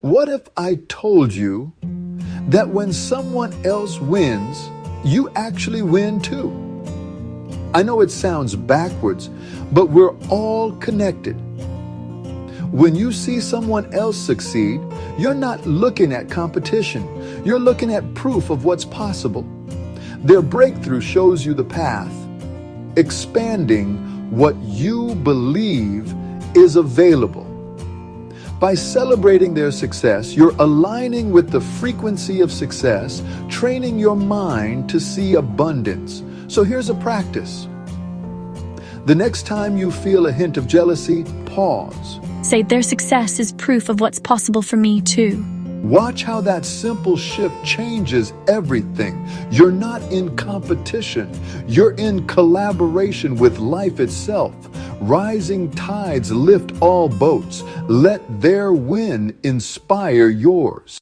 What if I told you that when someone else wins, you actually win too? I know it sounds backwards, but we're all connected. When you see someone else succeed, you're not looking at competition. You're looking at proof of what's possible. Their breakthrough shows you the path, expanding what you believe is available. By celebrating their success, you're aligning with the frequency of success, training your mind to see abundance. So here's a practice. The next time you feel a hint of jealousy, pause. Say their success is proof of what's possible for me too. Watch how that simple shift changes everything. You're not in competition. You're in collaboration with life itself. Rising tides lift all boats. Let their win inspire yours.